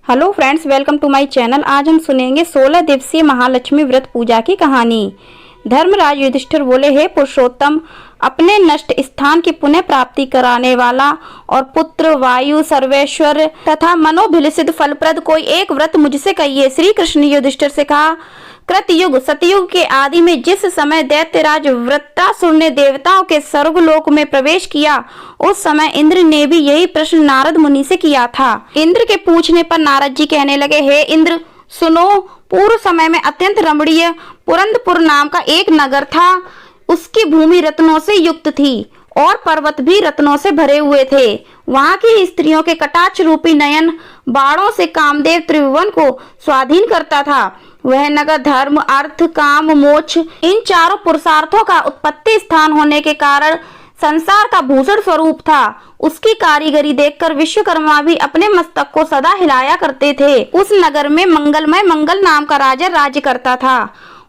Hello friends, welcome to my channel. आज हम सुनेंगे 16 दिवसीय महालक्ष्मी व्रत पूजा की कहानी। धर्मराज युधिष्ठिर बोले, हे पुरुषोत्तम, अपने नष्ट स्थान की पुनः प्राप्ति कराने वाला और पुत्र, वायु, सर्वेश्वर तथा मनोभिलषित फलप्रद कोई एक व्रत मुझसे कहिए। श्री कृष्ण ने युधिष्ठिर से कहा, कृतयुग सतयुग के आदि में जिस समय दैत्यराज वृत्रासुर ने देवताओं के स्वर्गलोक में प्रवेश किया, उस समय इंद्र ने भी यही प्रश्न नारद मुनि से किया था। इंद्र के पूछने पर नारद जी कहने लगे, हे इंद्र, सुनो। पूर्व समय में अत्यंत रमणीय पुरंदपुर नाम का एक नगर था। उसकी भूमि रत्नों से युक्त थी और पर्वत भी रत्नों से भरे हुए थे। वहां की स्त्रियों के कटाक्ष रूपी नयन बाणों से कामदेव त्रिभुवन को स्वाधीन करता था। वह नगर धर्म, अर्थ, काम, मोक्ष इन चारों पुरुषार्थों का उत्पत्ति स्थान होने के कारण संसार का भूषण स्वरूप था। उसकी कारीगरी देखकर विश्वकर्मा भी अपने मस्तक को सदा हिलाया करते थे। उस नगर में मंगलमय मंगल नाम का राजा राज्य करता था।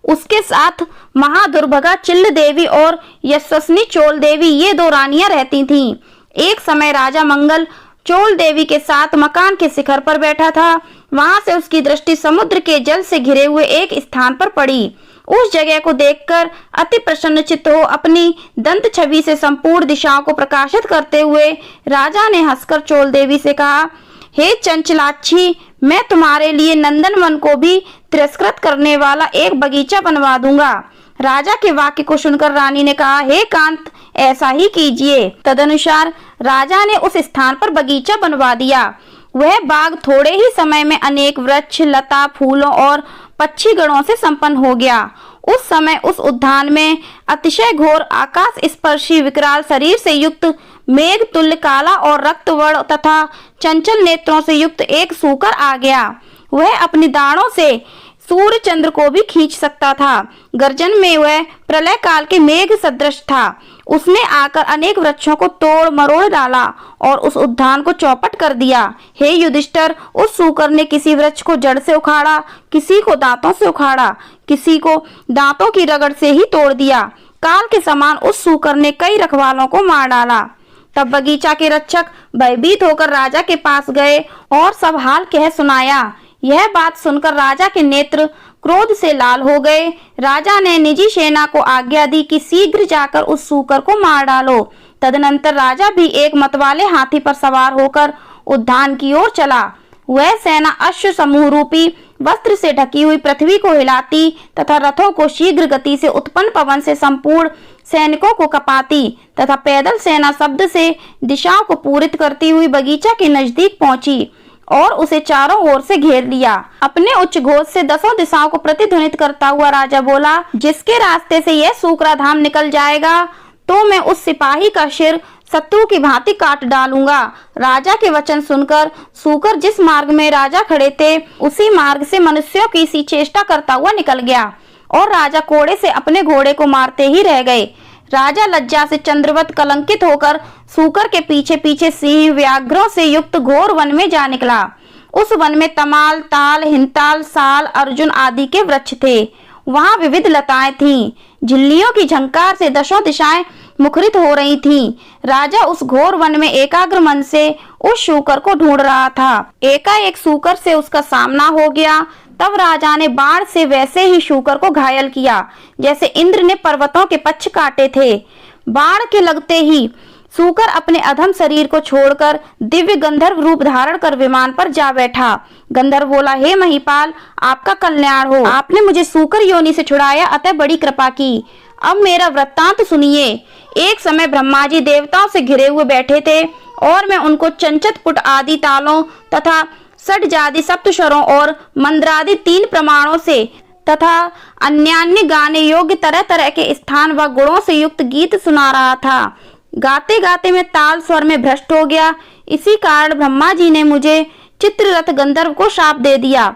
उसके साथ महादुर्भगा चिल्ल देवी और यशस्विनी चोल देवी, ये दो रानियां रहती थीं। एक समय राजा मंगल चोल देवी के साथ मकान के शिखर पर बैठा था। वहां से उसकी दृष्टि समुद्र के जल से घिरे हुए एक स्थान पर पड़ी। उस जगह को देखकर अति प्रसन्नचित्त हो अपनी दंत छवि से संपूर्ण दिशाओं को प्रकाशित करते हुए राजा ने हंसकर चोल देवी से कहा, हे चंचलाक्षी, मैं तुम्हारे लिए नंदनवन को भी तिरस्कृत करने वाला एक बगीचा बनवा दूंगा। राजा के वाक्य को सुनकर रानी ने कहा, हे कांत, ऐसा ही कीजिए। तदनुसार राजा ने उस स्थान पर बगीचा बनवा दिया। वह बाग थोड़े ही समय में अनेक वृक्ष, लता, फूलों और पक्षी गणों से संपन्न हो गया। उस समय उस उद्यान में अतिशय घोर आकाश स्पर्शी विकराल शरीर से युक्त मेघ तुल्य काला और रक्तवर्ण तथा चंचल नेत्रों से युक्त एक सूकर आ गया। वह अपनी दाढ़ों से सूर्य चंद्र को भी खींच सकता था। गर्जन में वह प्रलय काल के मेघ सदृश था। उसने आकर अनेक वृक्षों को तोड़ मरोड़ डाला और उस उद्यान को चौपट कर दिया। हे युधिष्ठिर, उस सूकर ने किसी वृक्ष को जड़ से उखाड़ा, किसी को दांतों से उखाड़ा, किसी को दांतों की रगड़ से ही तोड़ दिया। काल के समान उस सूकर ने कई रखवालों को मार डाला। तब बगीचा के रक्षक भयभीत होकर राजा के पास गए और सब हाल कह सुनाया। यह बात सुनकर राजा के नेत्र क्रोध से लाल हो गए। राजा ने निजी सेना को आज्ञा दी कि शीघ्र जाकर उस सूकर को मार डालो। तदनंतर राजा भी एक मतवाले हाथी पर सवार होकर उद्यान की ओर चला। वह सेना अश्व समूह रूपी वस्त्र से ढकी हुई पृथ्वी को हिलाती तथा रथों को शीघ्र गति से उत्पन्न पवन से संपूर्ण सैनिकों को कपाती तथा पैदल सेना शब्द से दिशाओं को पूरित करती हुई बगीचा के नजदीक पहुंची और उसे चारों ओर से घेर लिया। अपने उच्च घोष से दसों दिशाओं को प्रतिध्वनित करता हुआ राजा बोला, जिसके रास्ते से यह सूकराधाम निकल जाएगा तो मैं उस सिपाही का सिर शत्रु की भांति काट डालूंगा। राजा के वचन सुनकर सूकर जिस मार्ग में राजा खड़े थे उसी मार्ग से मनुष्यों की सी चेष्टा करता हुआ निकल गया और राजा कोड़े से अपने घोड़े को मारते ही रह गए। राजा लज्जा से चंद्रवत कलंकित होकर सूकर के पीछे पीछे सिंह व्याघ्रों से युक्त घोर वन में जा निकला। उस वन में तमाल, ताल, हिंताल, साल, अर्जुन आदि के वृक्ष थे। वहां विविध लताएं थीं। झिल्लियों की झंकार से दसों दिशाएं मुखरित हो रही थीं। राजा उस घोर वन में एकाग्र मन से उस सूकर को ढूंढ रहा था। एकाएक सूकर से उसका सामना हो गया। तब राजा ने बाण से वैसे ही सूकर को घायल किया जैसे इंद्र ने पर्वतों के पक्ष काटे थे। बाण के लगते ही सूकर अपने अधम शरीर को छोड़कर दिव्य गंधर्व रूप धारण कर विमान पर जा बैठा। गंधर्व बोला, हे महिपाल, आपका कल्याण हो। आपने मुझे सूकर योनि से छुड़ाया, अतः बड़ी कृपा की। अब मेरा वृत्तांत सुनिए। एक समय ब्रह्मा जी देवताओं से घिरे हुए बैठे थे और मैं उनको चंचत पुट आदि तालों तथा षड्जादि सप्तस्वरों और मंद्रादि 3 प्रमाणों से तथा अन्यान्य गाने योग्य तरह तरह के स्थान व गुणों से युक्त गीत सुना रहा था। गाते गाते मैं ताल स्वर में भ्रष्ट हो गया। इसी कारण ब्रह्मा जी ने मुझे चित्ररथ गंधर्व को शाप दे दिया।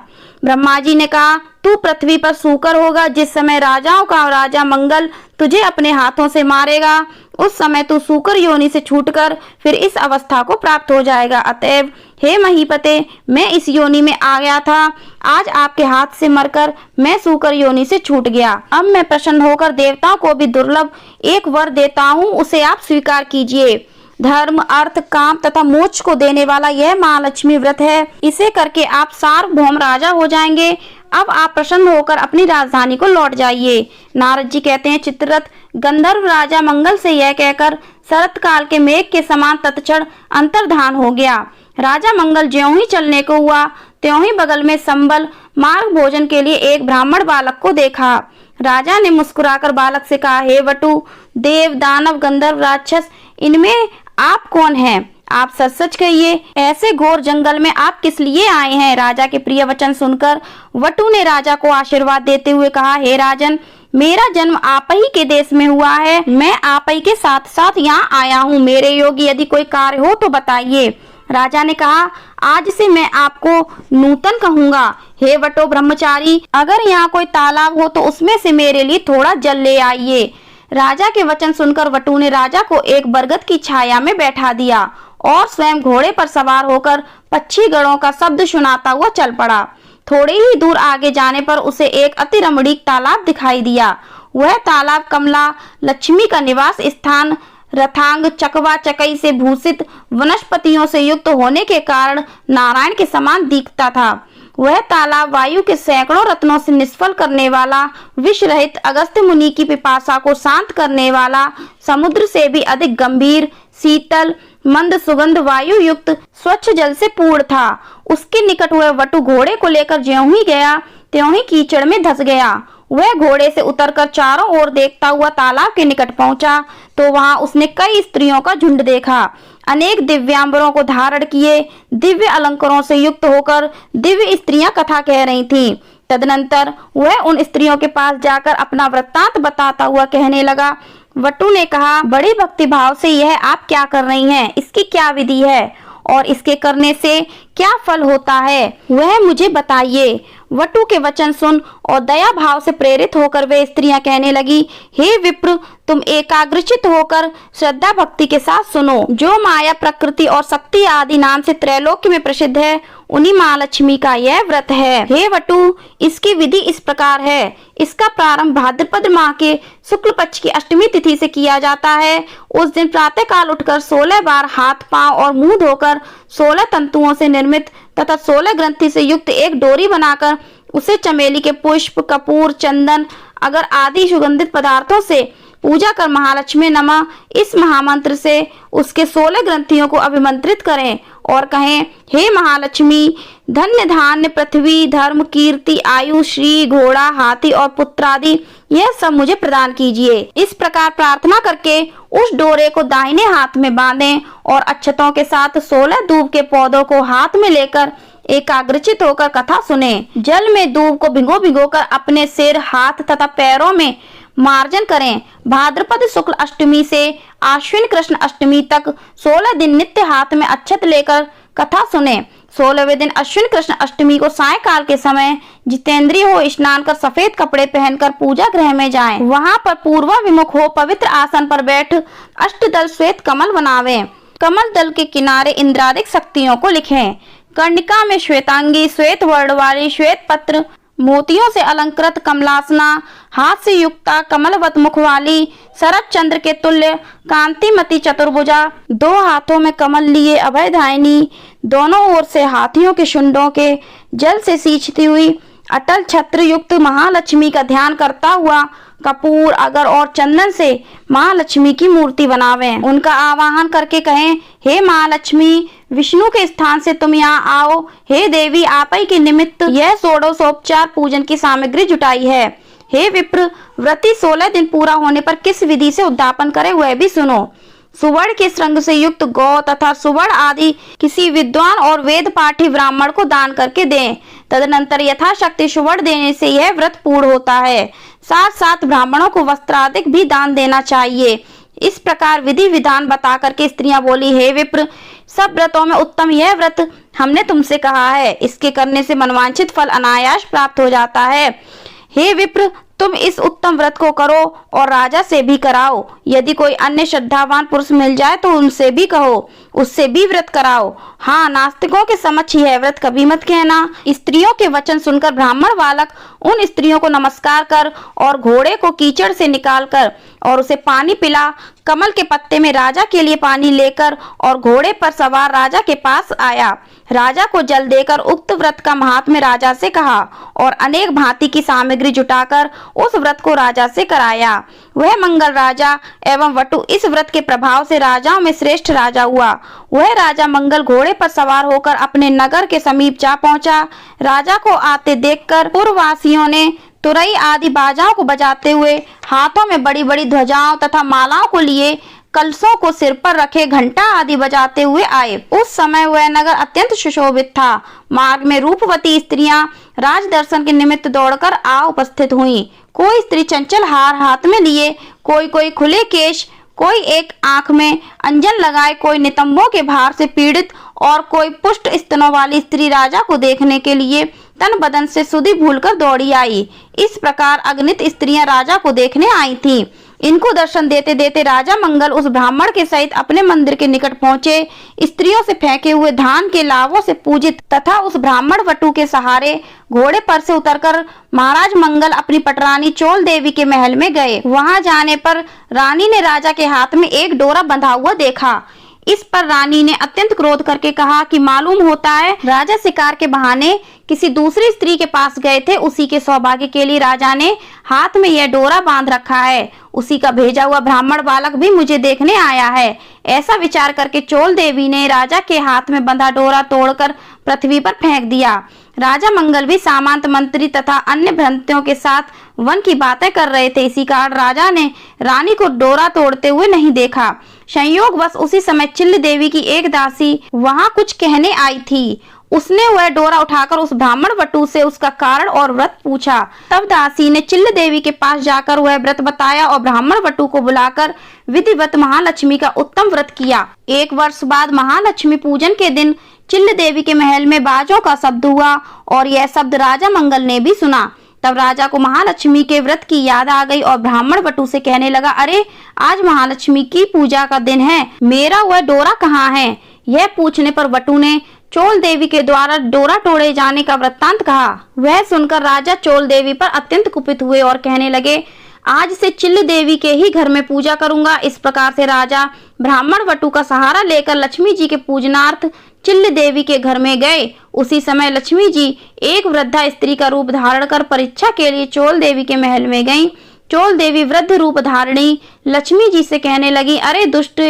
ब्रह्मा जी ने कहा, तू पृथ्वी पर सूकर होगा। जिस समय राजाओं का राजा मंगल तुझे अपने हाथों से मारेगा उस समय तू सूकर योनि से छूटकर फिर इस अवस्था को प्राप्त हो जाएगा। अतएव हे महीपते, मैं इस योनि में आ गया था। आज आपके हाथ से मरकर मैं सूकर योनि से छूट गया। अब मैं प्रसन्न होकर देवताओं को भी दुर्लभ एक वर देता हूँ, उसे आप स्वीकार कीजिए। धर्म, अर्थ, काम तथा मोक्ष को देने वाला यह महालक्ष्मी व्रत है। इसे करके आप सार्वभौम राजा हो जाएंगे। अब आप प्रसन्न होकर अपनी राजधानी को लौट जाइए। नारद जी कहते हैं, चित्ररथ गंधर्व राजा मंगल से यह कहकर शरत काल के मेघ के समान तत्क्षण अंतर्धान हो गया। राजा मंगल ज्यों ही चलने को हुआ त्यों ही बगल में संबल मार्ग भोजन के लिए एक ब्राह्मण बालक को देखा। राजा ने मुस्कुराकर बालक से कहा, हे वटु, देव, दानव, गंधर्व, राक्षस, इनमें आप कौन हैं? आप सच सच कहिए, ऐसे घोर जंगल में आप किस लिए आए हैं? राजा के प्रिय वचन सुनकर वटु ने राजा को आशीर्वाद देते हुए कहा, हे राजन, मेरा जन्म आप ही के देश में हुआ है। मैं आप ही के साथ साथ यहाँ आया हूँ। मेरे योग्य यदि कोई कार्य हो तो बताइए। राजा ने कहा, आज से मैं आपको नूतन कहूंगा। हे वटो ब्रह्मचारी, अगर यहाँ कोई तालाब हो तो उसमें से मेरे लिए थोड़ा जल ले आइए। राजा के वचन सुनकर वटु ने राजा को एक बरगद की छाया में बैठा दिया और स्वयं घोड़े पर सवार होकर पक्षी गणों का शब्द सुनाता हुआ चल पड़ा। थोड़े ही दूर आगे जाने पर उसे एक अति रमणीक तालाब दिखाई दिया। वह तालाब कमला लक्ष्मी का निवास स्थान रथांग चकवा चकई से भूषित वनस्पतियों से युक्त होने के कारण नारायण के समान दिखता था। वह तालाब वायु के सैकड़ों रत्नों से निष्फल करने वाला, विष रहित अगस्त्य मुनि की पिपासा को शांत करने वाला, समुद्र से भी अधिक गंभीर, शीतल, मंद सुगंध वायु युक्त स्वच्छ जल से पूर्ण था। उसके निकट वह वटु घोड़े को लेकर ज्यों ही गया त्यों ही कीचड़ में धंस गया। वह घोड़े से उतरकर चारों ओर देखता हुआ तालाब के निकट पहुंचा तो वहां उसने कई स्त्रियों का झुंड देखा। अनेक दिव्यांबरों को धारण किए दिव्य अलंकारों से युक्त होकर दिव्य स्त्रियां कथा कह रही थीं। तदनंतर वह उन स्त्रियों के पास जाकर अपना वृत्तांत बताता हुआ कहने लगा। वटु ने कहा, बड़ी भक्ति भाव से यह आप क्या कर रही हैं? इसकी क्या विधि है और इसके करने से क्या फल होता है, वह मुझे बताइए। वटु के वचन सुन और दया भाव से प्रेरित होकर वे स्त्रियां कहने लगी, हे विप्र, तुम एकाग्रचित होकर श्रद्धा भक्ति के साथ सुनो। जो माया, प्रकृति और शक्ति आदि नाम से त्रैलोक्य में प्रसिद्ध है, उन्हीं महालक्ष्मी का यह व्रत है। हे वटु, इसकी विधि इस प्रकार है। इसका प्रारंभ भाद्रपद माह के शुक्ल पक्ष की अष्टमी तिथि से किया जाता है। उस दिन प्रातः काल उठकर 16 बार हाथ, पांव और मुंह धोकर 16 तंतुओं से निर्मित तथा 16 ग्रंथि से युक्त एक डोरी बनाकर उसे चमेली के पुष्प, कपूर, चंदन, अगर आदि सुगंधित पदार्थों से पूजा कर महालक्ष्मी नमः इस महामंत्र से उसके 16 ग्रंथियों को अभिमंत्रित करें और कहें, हे महालक्ष्मी, धन्य धान्य, पृथ्वी, धर्म, कीर्ति, आयु, श्री, घोड़ा, हाथी और पुत्र आदि यह सब मुझे प्रदान कीजिए। इस प्रकार प्रार्थना करके उस डोरे को दाहिने हाथ में बांधें और अक्षतों के साथ 16 दूब के पौधों को हाथ में लेकर एकाग्रचित होकर कथा सुने। जल में दूब को भिगो भिगो कर अपने सिर, हाथ तथा पैरों में मार्जन करें। भाद्रपद शुक्ल अष्टमी से आश्विन कृष्ण अष्टमी तक 16 दिन नित्य हाथ में अक्षत लेकर कथा सुने। 16वें दिन अश्विन कृष्ण अष्टमी को सायंकाल के समय जितेंद्रिय हो स्नान कर सफेद कपड़े पहनकर पूजा गृह में जाएं। वहां पर पूर्वाभिमुख हो पवित्र आसन पर बैठ अष्टदल श्वेत कमल बनावें। कमल दल के किनारे इंद्रादिक शक्तियों को लिखें। कर्णिका में श्वेतांगी, श्वेत वर्ण वाली, श्वेत पत्र, मोतियों से अलंकृत कमलासना, हाथ से युक्ता, कमलवत मुख वाली, शरद चंद्र के तुल्य कांतिमती चतुर्भुजा, 2 हाथों में कमल लिए अभयदायिनी, दोनों ओर से हाथियों के शुंडों के जल से सींचती हुई अटल छत्र युक्त महालक्ष्मी का ध्यान करता हुआ कपूर, अगर और चंदन से महालक्ष्मी की मूर्ति बनावें। उनका आवाहन करके कहें, हे महालक्ष्मी, विष्णु के स्थान से तुम यहाँ आओ। हे देवी, आप ही के निमित्त यह षोडशोपचार पूजन की सामग्री जुटाई है। हे विप्र, व्रती 16 दिन पूरा होने पर किस विधि से उद्यापन करे वह भी सुनो। सुवर्ण के श्रृंग से युक्त गौ तथा सुवर्ण आदि किसी विद्वान और वेद पाठी ब्राह्मण को दान करके दें। तदनंतर यथाशक्ति सुवर्ण देने से यह व्रत पूर्ण होता है। साथ साथ ब्राह्मणों को वस्त्रादिक भी दान देना चाहिए। इस प्रकार विधि विधान बता करके स्त्रियां बोली, हे विप्र, सब व्रतों में उत्तम यह व्रत हमने तुमसे कहा है। इसके करने से मनवांछित फल अनायास प्राप्त हो जाता है। हे विप्र, तुम इस उत्तम व्रत को करो और राजा से भी कराओ। यदि कोई अन्य श्रद्धावान पुरुष मिल जाए तो उनसे भी कहो, उससे भी व्रत कराओ। हाँ, नास्तिकों के समक्ष यह व्रत कभी मत कहना। स्त्रियों के वचन सुनकर ब्राह्मण बालक उन स्त्रियों को नमस्कार कर और घोड़े को कीचड़ से निकालकर और उसे पानी पिला। कमल के पत्ते में राजा के लिए पानी लेकर और घोड़े पर सवार राजा के पास आया। राजा को जल देकर उक्त व्रत का महात्म्य राजा से कहा और अनेक भांति की सामग्री जुटाकर उस व्रत को राजा से कराया। वह मंगल राजा एवं वटु इस व्रत के प्रभाव से राजाओं में श्रेष्ठ राजा हुआ। वह राजा मंगल घोड़े पर सवार होकर अपने नगर के समीप जा पहुंचा। राजा को आते देखकर पुरवासियों ने तुरई आदि बाजाओं को बजाते हुए, हाथों में बड़ी बड़ी ध्वजाओं तथा मालाओं को लिए, कलशों को सिर पर रखे घंटा आदि बजाते हुए आए। उस समय वह नगर अत्यंत सुशोभित था। मार्ग में रूपवती स्त्रियां राज दर्शन के निमित्त दौड़कर आ उपस्थित हुईं। कोई स्त्री चंचल हार हाथ में लिए, कोई खुले केश, कोई एक आंख में अंजन लगाए, कोई नितंबों के भार से पीड़ित और कोई पुष्ट स्तनों वाली स्त्री राजा को देखने के लिए तन बदन से सुधि भूलकर दौड़ी आई। इस प्रकार अगणित स्त्रियां राजा को देखने आई थीं। इनको दर्शन देते देते राजा मंगल उस ब्राह्मण के सहित अपने मंदिर के निकट पहुंचे। स्त्रियों से फेंके हुए धान के लावों से पूजित तथा उस ब्राह्मण वटु के सहारे घोड़े पर से उतरकर महाराज मंगल अपनी पटरानी चोल देवी के महल में गए। वहां जाने पर रानी ने राजा के हाथ में एक डोरा बंधा हुआ देखा। इस पर रानी ने अत्यंत क्रोध करके कहा कि मालूम होता है राजा शिकार के बहाने किसी दूसरी स्त्री के पास गए थे। उसी के सौभाग्य के लिए राजा ने हाथ में यह डोरा बांध रखा है। उसी का भेजा हुआ ब्राह्मण बालक भी मुझे देखने आया है। ऐसा विचार करके चोल देवी ने राजा के हाथ में बंधा डोरा तोड़कर पृथ्वी पर फेंक दिया। राजा मंगल भी सामंत मंत्री तथा अन्य भ्रंतियों के साथ वन की बातें कर रहे थे। इसी कारण राजा ने रानी को डोरा तोड़ते हुए नहीं देखा। संयोगवश उसी समय चिल्ल देवी की एक दासी वहां कुछ कहने आई थी। उसने वह डोरा उठाकर उस ब्राह्मण वटु से उसका कारण और व्रत पूछा। तब दासी ने चिल्ल देवी के पास जाकर वह व्रत बताया और ब्राह्मण वटु को बुलाकर विधिवत महालक्ष्मी का उत्तम व्रत किया। 1 वर्ष बाद महालक्ष्मी पूजन के दिन चिल्ल देवी के महल में बाजों का शब्द हुआ और यह शब्द राजा मंगल ने भी सुना। तब राजा को महालक्ष्मी के व्रत की याद आ गई और ब्राह्मण वटु से कहने लगा, अरे आज महालक्ष्मी की पूजा का दिन है, मेरा वह डोरा कहाँ है? यह पूछने पर वटु ने चोल देवी के द्वारा डोरा तोड़े जाने का वृत्तांत कहा। वह सुनकर राजा चोल देवी पर अत्यंत कुपित हुए और कहने लगे, आज से चिल्ल देवी के ही घर में पूजा करूंगा। इस प्रकार से राजा ब्राह्मण वटु का सहारा लेकर लक्ष्मी जी के पूजनार्थ चिल्ल देवी के घर में गए। उसी समय लक्ष्मी जी एक वृद्धा स्त्री का रूप धारण कर परीक्षा के लिए चोल देवी के महल में गईं। चोल देवी वृद्ध रूप धारणी लक्ष्मी जी से कहने लगी, अरे दुष्ट,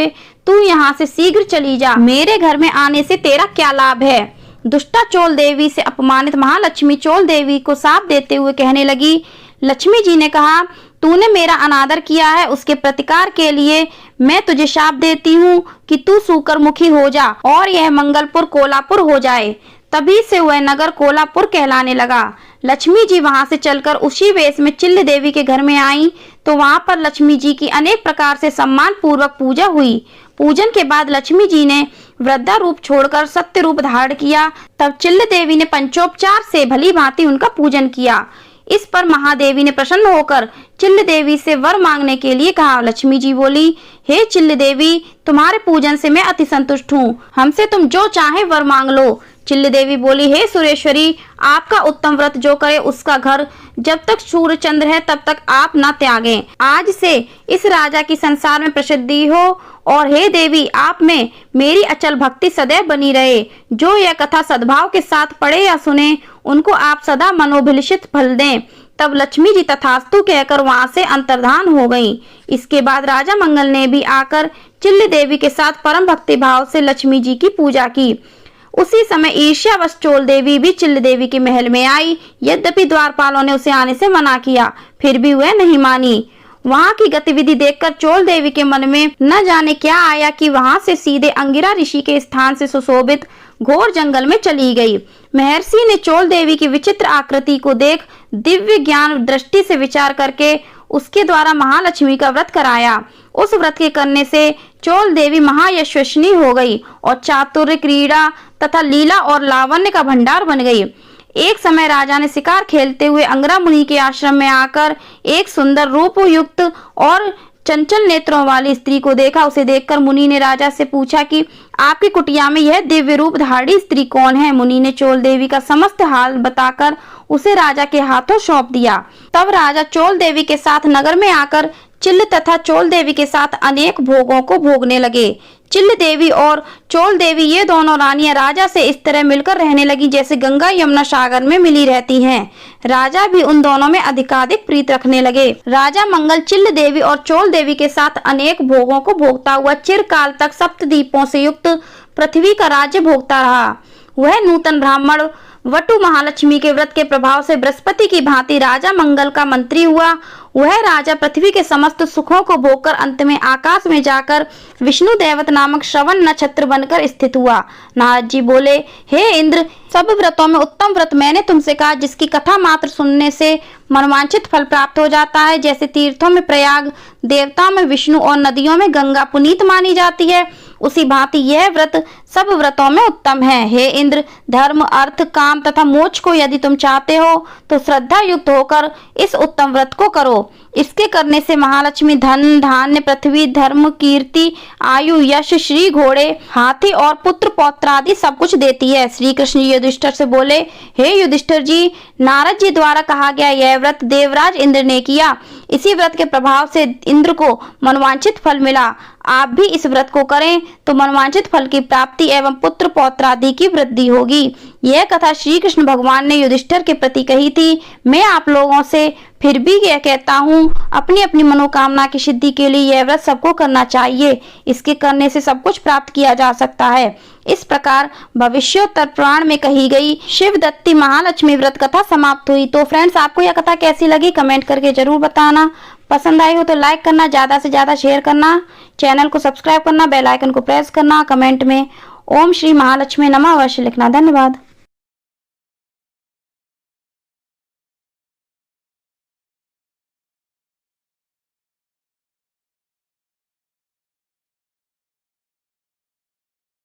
तू यहाँ से शीघ्र चली जा, मेरे घर में आने से तेरा क्या लाभ है? दुष्टा चोल देवी से अपमानित महालक्ष्मी चोल देवी को शाप देते हुए कहने लगी। लक्ष्मी जी ने कहा, तूने मेरा अनादर किया है, उसके प्रतिकार के लिए मैं तुझे शाप देती हूँ कि तू सूकर मुखी हो जा और यह मंगलपुर कोलापुर हो जाए। तभी से वह नगर कोलापुर कहलाने लगा। लक्ष्मी जी वहां से चलकर उसी वेश में चिल्ल देवी के घर में आईं तो वहां पर लक्ष्मी जी की अनेक प्रकार से सम्मान पूर्वक पूजा हुई। पूजन के बाद लक्ष्मी जी ने वृद्धा रूप छोड़कर सत्य रूप धारण किया। तब चिल्ल देवी ने पंचोपचार से भली भांति उनका पूजन किया। इस पर महादेवी ने प्रसन्न होकर चिल्ल देवी से वर मांगने के लिए कहा। लक्ष्मी जी बोली, हे चिल्ल देवी, तुम्हारे पूजन से मैं अति संतुष्ट हूँ, हमसे तुम जो चाहे वर मांग लो। चिल्ल देवी बोली, हे सुरेश्वरी, आपका उत्तम व्रत जो करे उसका घर जब तक सूर्य चंद्र है तब तक आप न त्यागें। आज से इस राजा की संसार में प्रसिद्धि हो और हे देवी, आप में मेरी अचल भक्ति सदैव बनी रहे। जो यह कथा सद्भाव के साथ पढ़े या सुने उनको आप सदा मनोभिलषित फल दें। तब लक्ष्मी जी तथास्तु कहकर वहां से अंतर्धान हो गईं। इसके बाद राजा मंगल ने भी आकर चिल्ल देवी के साथ परम भक्ति भाव से लक्ष्मी जी की पूजा की। उसी समय ईर्ष्यावश चोल देवी भी चिल्ल देवी के महल में आई। यद्यपि द्वारपालों ने उसे आने से मना किया, फिर भी वह नहीं मानी। वहां की गतिविधि देखकर चोल देवी के मन में न जाने क्या आया कि वहां से सीधे अंगिरा ऋषि के स्थान से सुशोभित घोर जंगल में चली गई। महर्षि ने चोल देवी की विचित्र आकृति को देख दिव्य ज्ञान दृष्टि से विचार करके उसके द्वारा महालक्ष्मी का व्रत कराया। उस व्रत के करने से चोल देवी महायशस्विनी हो गई और चातुर्य, क्रीड़ा तथा लीला और लावण्य का भंडार बन गई। एक समय राजा ने शिकार खेलते हुए अंगरा मुनि के आश्रम में आकर एक सुंदर रूप युक्त और चंचल नेत्रों वाली स्त्री को देखा। उसे देखकर मुनि ने राजा से पूछा कि आपकी कुटिया में यह दिव्य रूप धारी स्त्री कौन है? मुनि ने चोल देवी का समस्त हाल बताकर उसे राजा के हाथों सौंप दिया। तब राजा चोल देवी के साथ नगर में आकर चिल्ल तथा चोल देवी के साथ अनेक भोगों को भोगने लगे। चिल्ल देवी और चोल देवी ये दोनों रानियां राजा से इस तरह मिलकर रहने लगी जैसे गंगा यमुना सागर में मिली रहती हैं। राजा भी उन दोनों में अधिकाधिक प्रीत रखने लगे। राजा मंगल चिल्ल देवी और चोल देवी के साथ अनेक भोगों को भोगता हुआ चिरकाल तक सप्तद्वीपों से युक्त पृथ्वी का राज्य भोगता रहा। वह नूतन ब्राह्मण वटु महालक्ष्मी के व्रत के प्रभाव से बृहस्पति की भांति राजा मंगल का मंत्री हुआ। वह राजा पृथ्वी के समस्त सुखों को भोगकर अंत में आकाश में जाकर विष्णु देवत नामक श्रवण नक्षत्र बनकर स्थित हुआ। नारद जी बोले, हे इंद्र, सब व्रतों में उत्तम व्रत मैंने तुमसे कहा, जिसकी कथा मात्र सुनने से मनवांछित फल प्राप्त हो जाता है। जैसे तीर्थों में प्रयाग, देवताओं में विष्णु और नदियों में गंगा पुनीत मानी जाती है, उसी भांति यह व्रत सब व्रतों में उत्तम है। हे इंद्र, धर्म, अर्थ, काम तथा मोक्ष को यदि तुम चाहते हो तो श्रद्धा युक्त होकर इस उत्तम व्रत को करो। इसके करने से महालक्ष्मी धन, धान्य, पृथ्वी, धर्म, कीर्ति, आयु, यश, श्री घोड़े, हाथी और पुत्र पौत्र आदि सब कुछ देती है। श्री कृष्ण युधिष्ठिर से बोले, हे युधिष्ठिर जी, नारद जी द्वारा कहा गया यह व्रत देवराज इंद्र ने किया। इसी व्रत के प्रभाव से इंद्र को मनवांछित फल मिला। आप भी इस व्रत को करें तो मनवांछित फल की प्राप्ति एवं पुत्र पौत्र आदि की वृद्धि होगी। यह कथा श्री कृष्ण भगवान ने युधिष्ठिर के प्रति कही थी। मैं आप लोगों से फिर भी यह कहता हूँ, अपनी अपनी मनोकामना की सिद्धि के लिए यह व्रत सबको करना चाहिए। इसके करने से सब कुछ प्राप्त किया जा सकता है। इस प्रकार भविष्योत्तर पुराण में कही गई शिवदत्ती महालक्ष्मी व्रत कथा समाप्त हुई। तो फ्रेंड्स, आपको यह कथा कैसी लगी कमेंट करके जरूर बताना। पसंद आई हो तो लाइक करना, ज्यादा से ज्यादा शेयर करना, चैनल को सब्सक्राइब करना, बेल आइकन को प्रेस करना, कमेंट में ओम श्री महालक्ष्मी नमः अवश्य लिखना। धन्यवाद।